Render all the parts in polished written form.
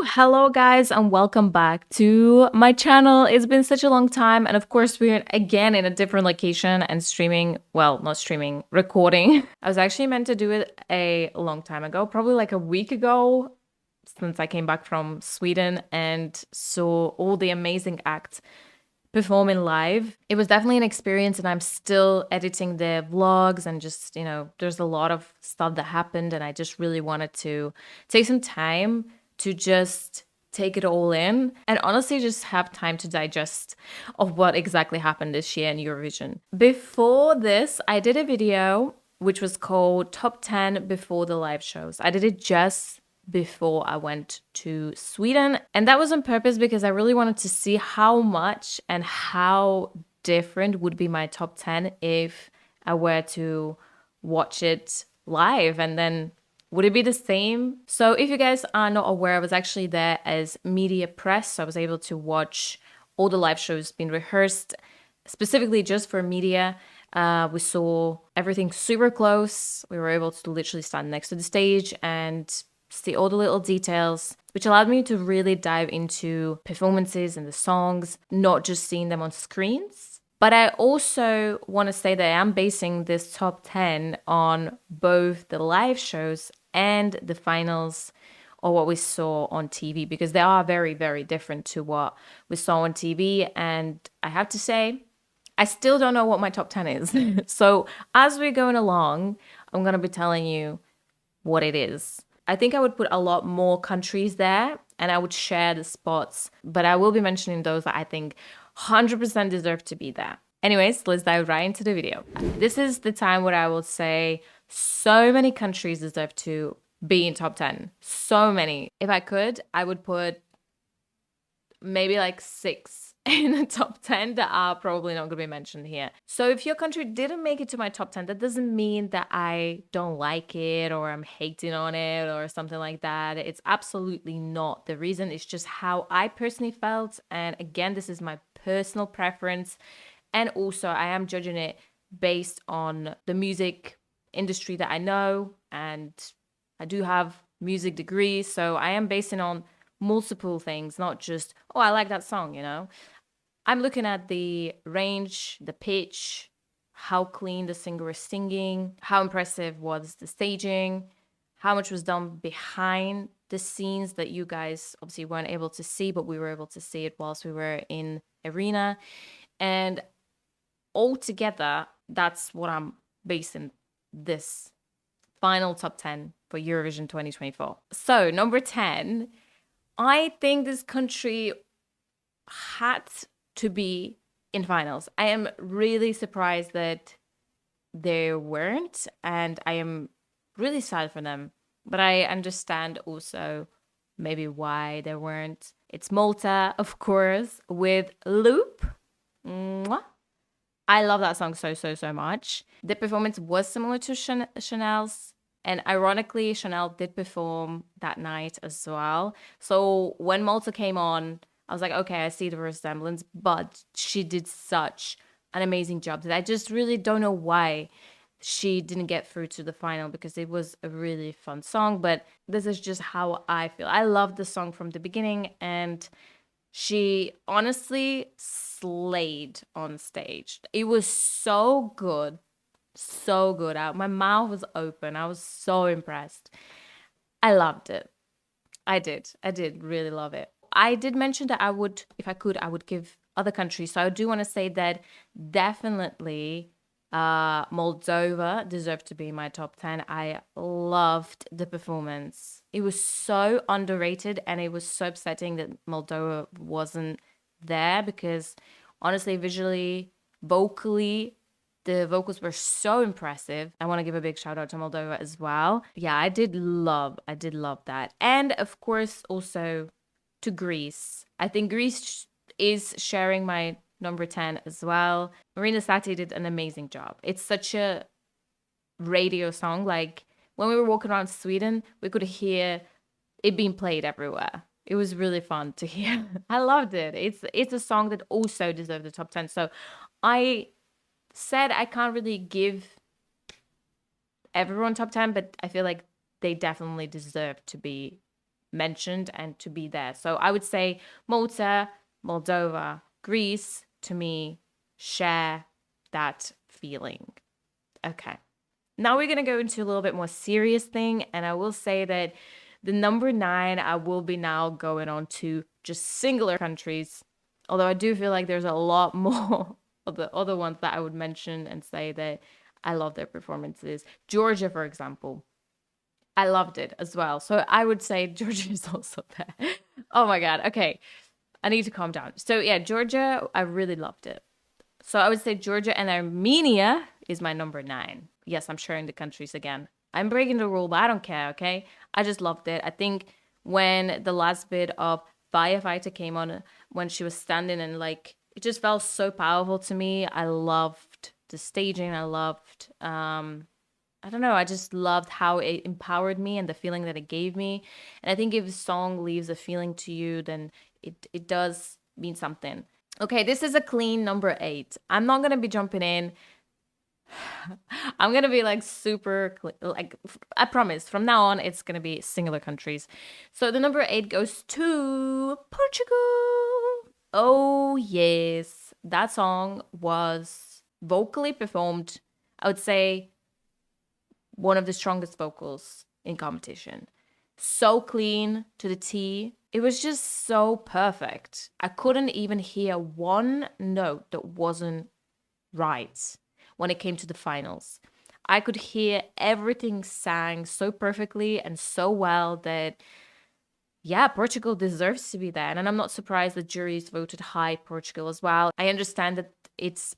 Hello guys and welcome back to my channel. It's been such a long time and of course we're again in a different location and streaming, well, not streaming, recording. I was actually meant to do it a long time ago, probably like a week ago, since I came back from Sweden and saw all the amazing acts performing live. It was definitely an experience and I'm still editing the vlogs and just, there's a lot of stuff that happened and I just really wanted to take some time to just take it all in and honestly just have time to digest of what exactly happened this year in Eurovision. Before this, I did a video which was called Top 10 Before the Live Shows. I did it just before I went to Sweden. And that was on purpose because I really wanted to see how much and how different would be my top 10 if I were to watch it live, and then would it be the same? So if you guys are not aware, I was actually there as media press. So I was able to watch all the live shows being rehearsed specifically just for media. We saw everything super close. We were able to literally stand next to the stage and see all the little details, which allowed me to really dive into performances and the songs, not just seeing them on screens. But I also want to say that I am basing this top 10 on both the live shows and the finals, or what we saw on TV, because they are very, very different to what we saw on TV. And I have to say, I still don't know what my top 10 is. So as we're going along, I'm going to be telling you what it is. I think I would put a lot more countries there and I would share the spots, but I will be mentioning those that I think 100% deserve to be there. Anyways, let's dive right into the video. This is the time where I will say so many countries deserve to be in top 10. So many. If I could, I would put maybe like 6 in the top 10 that are probably not going to be mentioned here. So if your country didn't make it to my top 10, that doesn't mean that I don't like it or I'm hating on it or something like that. It's absolutely not. The reason is just how I personally felt. And again, this is my personal preference. And also I am judging it based on the music industry that I know. And I do have music degrees. So I am basing on multiple things, not just, oh, I like that song. I'm looking at the range, the pitch, how clean the singer is singing, how impressive was the staging, how much was done behind the scenes that you guys obviously weren't able to see, but we were able to see it whilst we were in arena. And altogether, that's what I'm basing this final top 10 for Eurovision 2024. So number 10, I think this country had to be in finals. I am really surprised that they weren't, and I am really sad for them. But I understand also maybe why they weren't. It's Malta, of course, with Loop. Mwah. I love that song so, so, so much. The performance was similar to Chanel's. And ironically, Chanel did perform that night as well. So when Malta came on, I was like, okay, I see the resemblance, but she did such an amazing job that I just really don't know why she didn't get through to the final, because it was a really fun song. But this is just how I feel. I loved the song from the beginning, and she honestly slayed on stage. It was so good. So good. My mouth was open. I was so impressed. I loved it. I did really love it. I did mention that I would, if I could, I would give other countries. So I do want to say that definitely Moldova deserved to be in my top 10. I loved the performance. It was so underrated and it was so upsetting that Moldova wasn't there, because honestly, visually, vocally, the vocals were so impressive. I want to give a big shout out to Moldova as well. Yeah, I did love that. And of course, also to Greece. I think Greece is sharing my number 10 as well. Marina Sati did an amazing job. It's such a radio song. Like when we were walking around Sweden, we could hear it being played everywhere. It was really fun to hear. I loved it. It's a song that also deserved the top 10. So I said I can't really give everyone top 10, but I feel like they definitely deserve to be mentioned and to be there. So I would say Malta, Moldova, Greece, to me, share that feeling. Okay. Now we're going to go into a little bit more serious thing. And I will say that the number 9, I will be now going on to just singular countries. Although I do feel like there's a lot more of the other ones that I would mention and say that I love their performances. Georgia, for example. I loved it as well. So I would say Georgia is also there. Oh my God. Okay. I need to calm down. So yeah, Georgia, I really loved it. So I would say Georgia and Armenia is my number 9. Yes, I'm sharing the countries again. I'm breaking the rule, but I don't care, okay? I just loved it. I think when the last bit of Firefighter came on, when she was standing and like, it just felt so powerful to me. I loved the staging. I loved, I don't know, I just loved how it empowered me and the feeling that it gave me. And I think if a song leaves a feeling to you, then it does mean something. Okay, this is a clean number 8. I'm not going to be jumping in. I'm going to be like super clean. Like, I promise, from now on, it's going to be singular countries. So the number 8 goes to Portugal. Oh, yes. That song was vocally performed, I would say, one of the strongest vocals in competition. So clean to the T. It was just so perfect. I couldn't even hear one note that wasn't right when it came to the finals. I could hear everything sang so perfectly and so well that, yeah, Portugal deserves to be there. And I'm not surprised the juries voted high Portugal as well. I understand that it's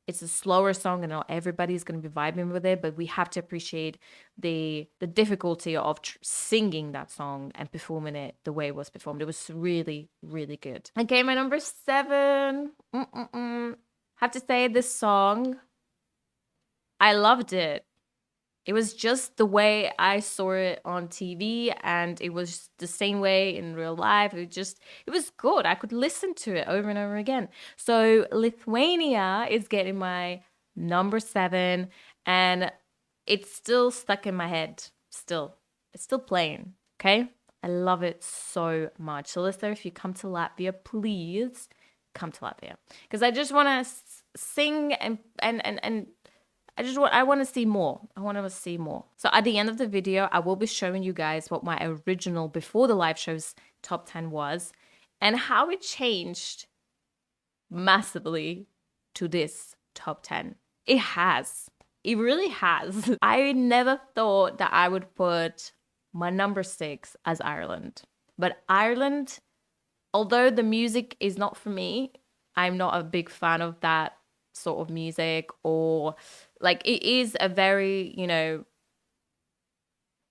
a slower song and not everybody's going to be vibing with it, but we have to appreciate the difficulty of singing that song and performing it the way it was performed. It was really, really good. Okay, my number 7. Have to say, this song, I loved it. It was just the way I saw it on TV, and it was the same way in real life. It was good. I could listen to it over and over again. So Lithuania is getting my number 7, and it's still stuck in my head. It's still playing. Okay. I love it so much. So listener, if you come to Latvia, please come to Latvia, because I just want to sing and I want to see more. I want to see more. So at the end of the video, I will be showing you guys what my original before the live shows top 10 was and how it changed massively to this top 10. It has. It really has. I never thought that I would put my number 6 as Ireland. But Ireland, although the music is not for me, I'm not a big fan of that sort of music, or like, it is a very,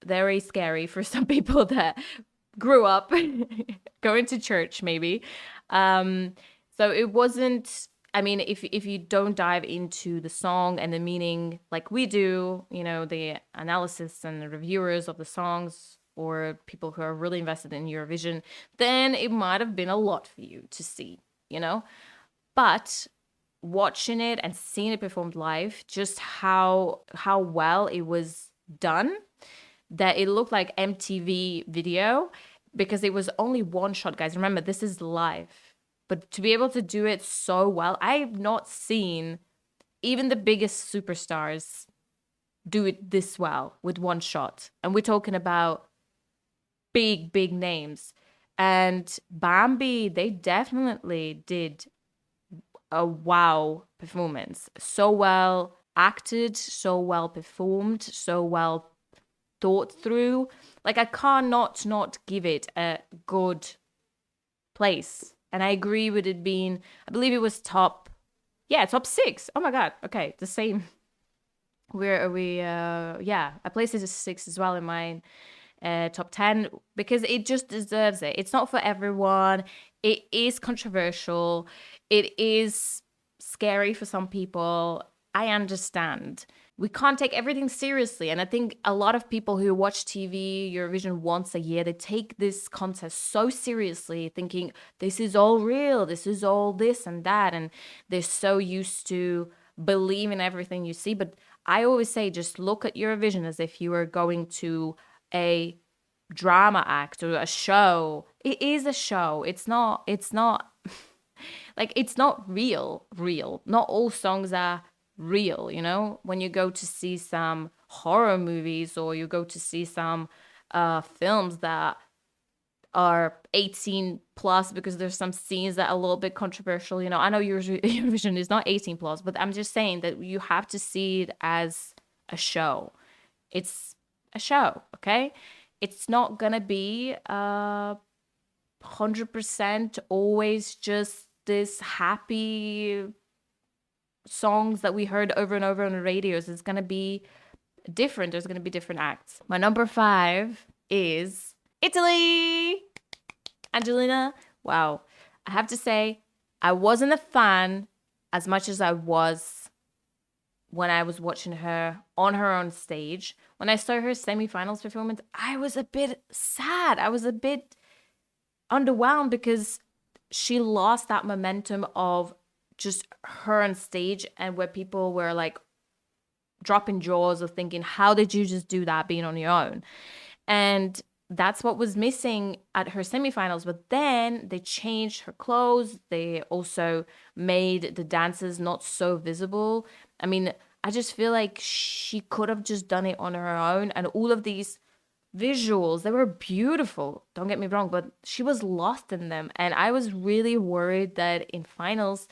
very scary for some people that grew up going to church maybe. So it wasn't, I mean, if you don't dive into the song and the meaning like we do, the analysis and the reviewers of the songs, or people who are really invested in Eurovision, then it might have been a lot for you to see, but watching it and seeing it performed live, just how well it was done, that it looked like MTV video, because it was only one shot, guys. Remember, this is live. But to be able to do it so well, I've not seen even the biggest superstars do it this well with one shot. And we're talking about big names. And Bambi, they definitely did a wow performance. So well acted, so well performed, so well thought through. Like, I can't not give it a good place. And I agree with it being, I believe it was top 6. Oh my God. Okay, the same. Where are we? I placed it as 6 as well in mine. Top 10, because it just deserves it. It's not for everyone. It is controversial. It is scary for some people. I understand. We can't take everything seriously. And I think a lot of people who watch TV, Eurovision once a year, they take this contest so seriously, thinking this is all real, this is all this and that. And they're so used to believing everything you see. But I always say, just look at Eurovision as if you were going to a drama act or a show. It is a show. It's not like it's not real. Not all songs are real, you know? When you go to see some horror movies or you go to see some films that are 18 plus because there's some scenes that are a little bit controversial, you know. I know Eurovision is not 18 plus, but I'm just saying that you have to see it as a show. It's a show, okay? It's not gonna be 100% always just this happy songs that we heard over and over on the radios. It's gonna be different. There's gonna be different acts. My number 5 is Italy. Angelina. Wow. I have to say, I wasn't a fan as much as I was when I was watching her on her own stage. When I saw her semifinals performance, I was a bit sad. I was a bit underwhelmed because she lost that momentum of just her on stage, and where people were like dropping jaws of thinking, how did you just do that being on your own? And that's what was missing at her semifinals. But then they changed her clothes. They also made the dances not so visible. I mean, I just feel like she could have just done it on her own. And all of these visuals, they were beautiful, don't get me wrong, but she was lost in them. And I was really worried that in finals,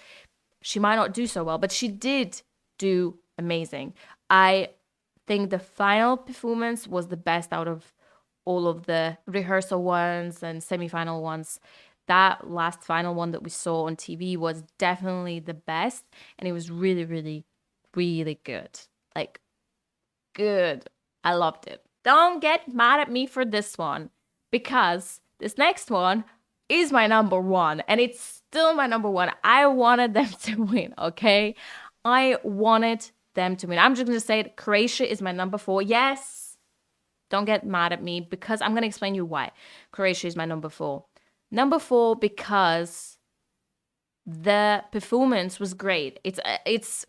she might not do so well. But she did do amazing. I think the final performance was the best out of all of the rehearsal ones and semifinal ones. That last final one that we saw on TV was definitely the best, and it was really, really, really good. Like, good. I loved it. Don't get mad at me for this one, because this next one is my number one, and it's still my number one. I wanted them to win, okay? I wanted them to win. I'm just going to say it. Croatia is my number 4. Yes. Don't get mad at me, because I'm going to explain you why. Croatia is my number 4. Number 4 because the performance was great. It's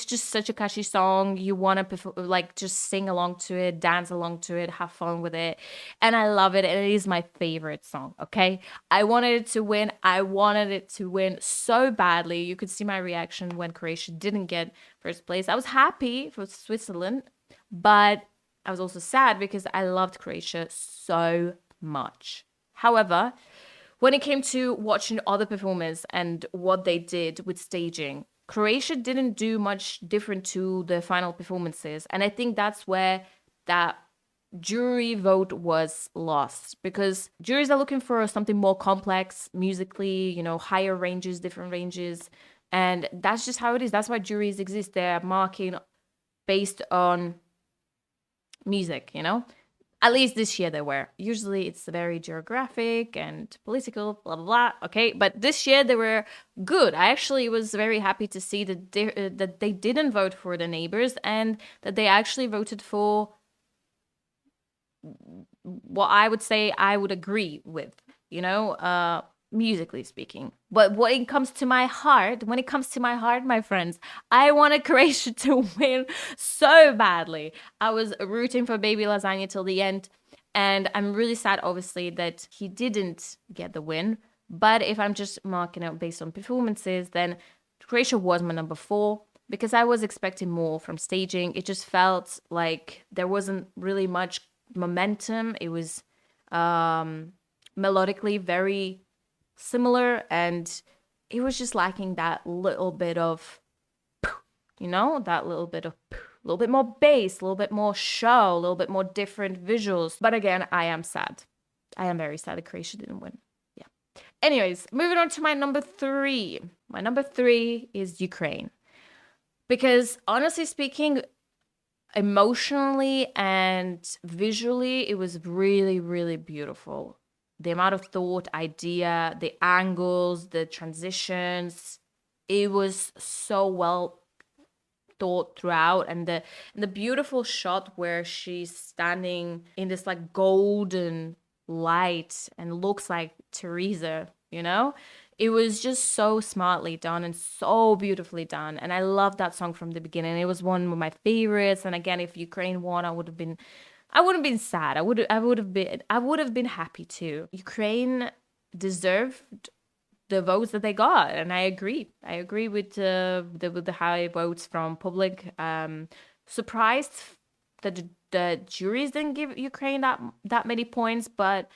just such a catchy song. You want to like just sing along to it, dance along to it, have fun with it. And I love it. And it is my favorite song, okay? I wanted it to win. I wanted it to win so badly. You could see my reaction when Croatia didn't get first place. I was happy for Switzerland, but I was also sad because I loved Croatia so much. However, when it came to watching other performers and what they did with staging, Croatia didn't do much different to the final performances. And I think that's where that jury vote was lost, because juries are looking for something more complex musically, you know, higher ranges, different ranges. And that's just how it is. That's why juries exist. They're marking based on music, you know? At least this year they were. Usually it's very geographic and political, blah, blah, blah. Okay, but this year they were good. I actually was very happy to see that they didn't vote for the neighbors, and that they actually voted for what I would say I would agree with, you know, musically speaking. But when it comes to my heart, my friends, I wanted Croatia to win so badly. I was rooting for Baby Lasagna till the end. And I'm really sad, obviously, that he didn't get the win. But if I'm just marking out based on performances, then Croatia was my number 4, because I was expecting more from staging. It just felt like there wasn't really much momentum. It was melodically very similar, and it was just lacking that little bit of, you know, that little bit of, a little bit more bass, a little bit more show, a little bit more different visuals. But again, I am sad. I am very sad that Croatia didn't win. Yeah. Anyways, moving on to my number 3. My number 3 is Ukraine, because honestly speaking, emotionally and visually, it was really, really beautiful. The amount of thought, idea, the angles, the transitions, it was so well thought throughout. And the beautiful shot where she's standing in this like golden light and looks like Teresa, you know? It was just so smartly done and so beautifully done. And I loved that song from the beginning. It was one of my favorites. And again, if Ukraine won, I would have been I wouldn't have been sad. I would have been happy too. Ukraine deserved the votes that they got, and I agree. I agree with the high votes from public. Surprised that the juries didn't give Ukraine that many points, but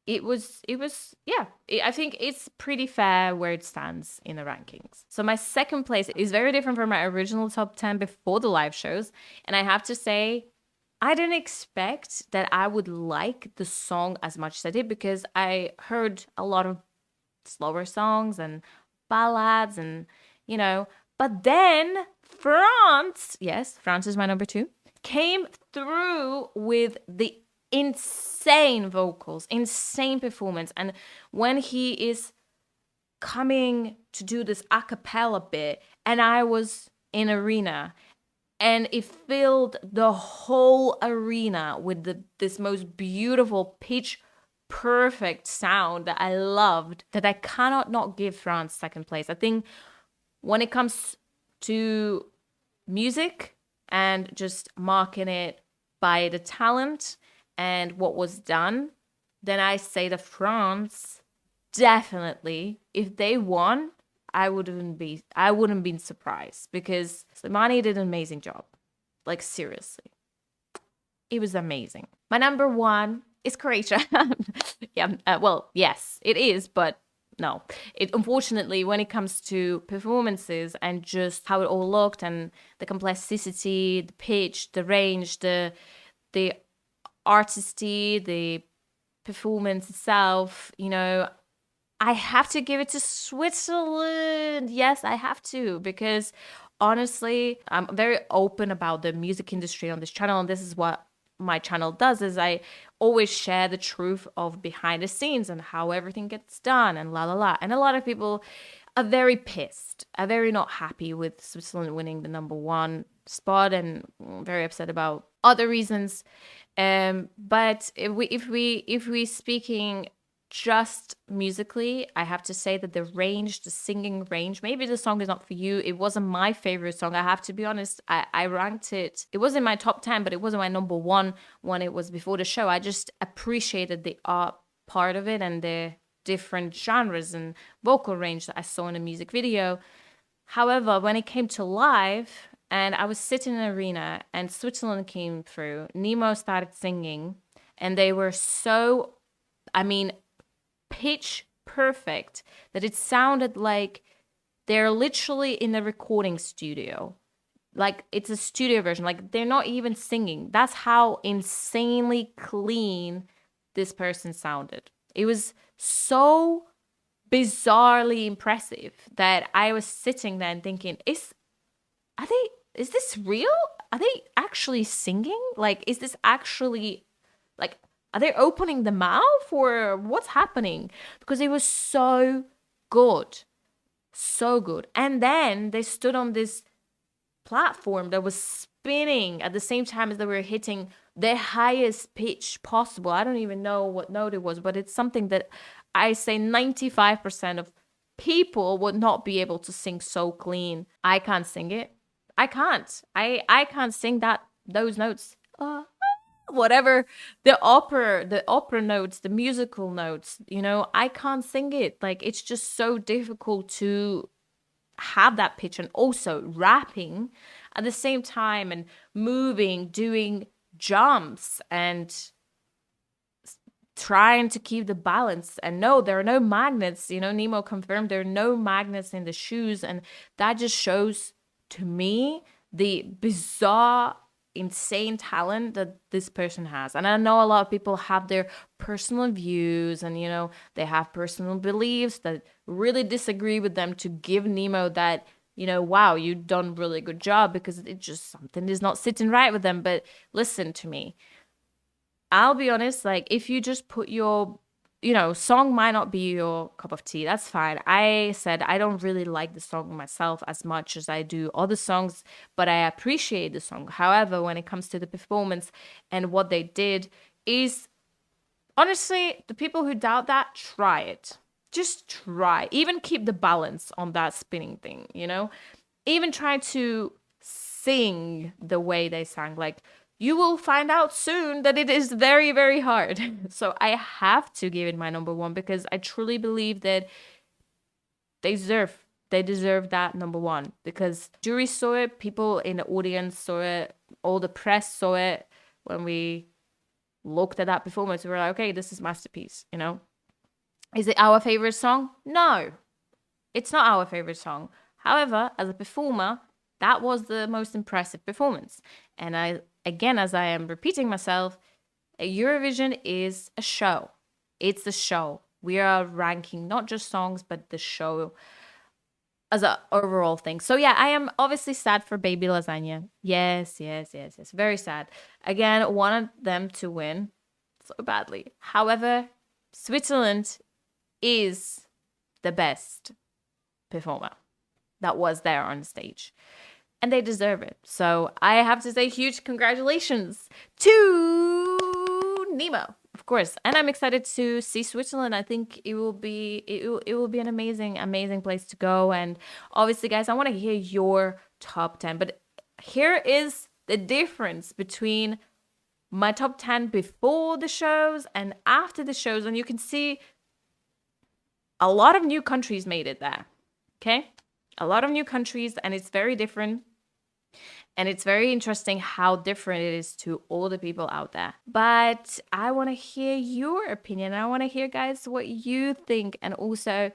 it was yeah. I think it's pretty fair where it stands in the rankings. So my second place is very different from my original top 10 before the live shows, and I have to say I didn't expect that I would like the song as much as I did, because I heard a lot of slower songs and ballads and, you know, but then France, yes, France is my number two, came through with the insane vocals, insane performance. And when he is coming to do this a cappella bit, and I was in arena, and it filled the whole arena with this most beautiful pitch perfect sound that I loved, that I cannot not give France second place. I think when it comes to music and just marking it by the talent and what was done, then I say that France definitely, if they won, I wouldn't be surprised, because Slimani did an amazing job. Like, seriously. It was amazing. My number one is Croatia. Yeah, well, yes, it is, but no. Unfortunately, when it comes to performances and just how it all looked and the complexity, the pitch, the range, the artistry, the performance itself, I have to give it to Switzerland. Yes, I have to, because honestly, I'm very open about the music industry on this channel, and this is what my channel does, is I always share the truth of behind the scenes and how everything gets done and la la la. And a lot of people are very pissed, are very not happy with Switzerland winning the number one spot, and very upset about other reasons. But if we speaking just musically, I have to say that the singing range, maybe the song is not for you. It wasn't my favorite song. I have to be honest. I ranked it. It was in my top 10, but it wasn't my number one when it was before the show. I just appreciated the art part of it and the different genres and vocal range that I saw in a music video. However, when it came to live, and I was sitting in an arena and Switzerland came through, Nemo started singing, and they were so, pitch perfect that it sounded like they're literally in a recording studio. Like, it's a studio version. Like, they're not even singing. That's how insanely clean this person sounded. It was so bizarrely impressive that I was sitting there and thinking, is this real? Are they actually singing? Like, is this actually, like, are they opening the mouth, or what's happening? Because it was so good. So good. And then they stood on this platform that was spinning at the same time as they were hitting the highest pitch possible. I don't even know what note it was, but it's something that I say 95% of people would not be able to sing so clean. I can't sing it. I can't. I can't sing those notes. Whatever, the opera notes, the musical notes, I can't sing it. Like, it's just so difficult to have that pitch, and also rapping at the same time and moving, doing jumps and trying to keep the balance. And no, there are no magnets. Nemo confirmed there are no magnets in the shoes, and that just shows to me the bizarre, insane talent that this person has. And I know a lot of people have their personal views, and they have personal beliefs that really disagree with them, to give Nemo that, wow, you've done a really good job, because it just, something is not sitting right with them. But listen to me, I'll be honest, like, if you just put your, song might not be your cup of tea, that's fine. I said I don't really like the song myself as much as I do other songs, but I appreciate the song. However, when it comes to the performance and what they did, is honestly, the people who doubt that, try it. Just try. Even keep the balance on that spinning thing, Even try to sing the way they sang. Like, you will find out soon that it is very, very hard. So I have to give it my number one because I truly believe that they deserve that number one, because jury saw it, people in the audience saw it, all the press saw it. When we looked at that performance, we were like, okay, this is masterpiece, you know? Is it our favorite song? No, it's not our favorite song. However, as a performer, that was the most impressive performance. And again, as I am repeating myself, Eurovision is a show. It's a show. We are ranking not just songs, but the show as an overall thing. So yeah, I am obviously sad for Baby Lasagna. Yes. Very sad. Again, wanted them to win so badly. However, Switzerland is the best performer that was there on stage, and they deserve it. So I have to say huge congratulations to Nemo, of course. And I'm excited to see Switzerland. I think it will be an amazing place to go. And obviously, guys, I want to hear your top 10. But here is the difference between my top 10 before the shows and after the shows. And you can see a lot of new countries made it there. Okay? A lot of new countries, and it's very different. And it's very interesting how different it is to all the people out there. But I want to hear your opinion. I want to hear, guys, what you think. And also,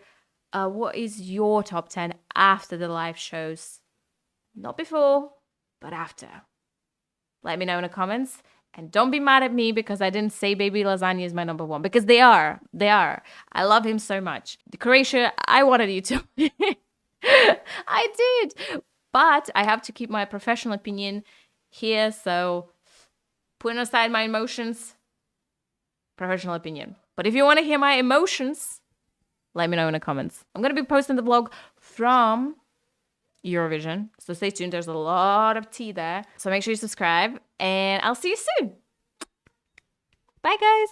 what is your top 10 after the live shows? Not before, but after. Let me know in the comments. And don't be mad at me because I didn't say Baby Lasagna is my number one. Because they are. They are. I love him so much. Croatia, I wanted you to. I did. But I have to keep my professional opinion here. So putting aside my emotions, professional opinion. But if you want to hear my emotions, let me know in the comments. I'm going to be posting the vlog from Eurovision. So stay tuned. There's a lot of tea there. So make sure you subscribe. And I'll see you soon. Bye, guys.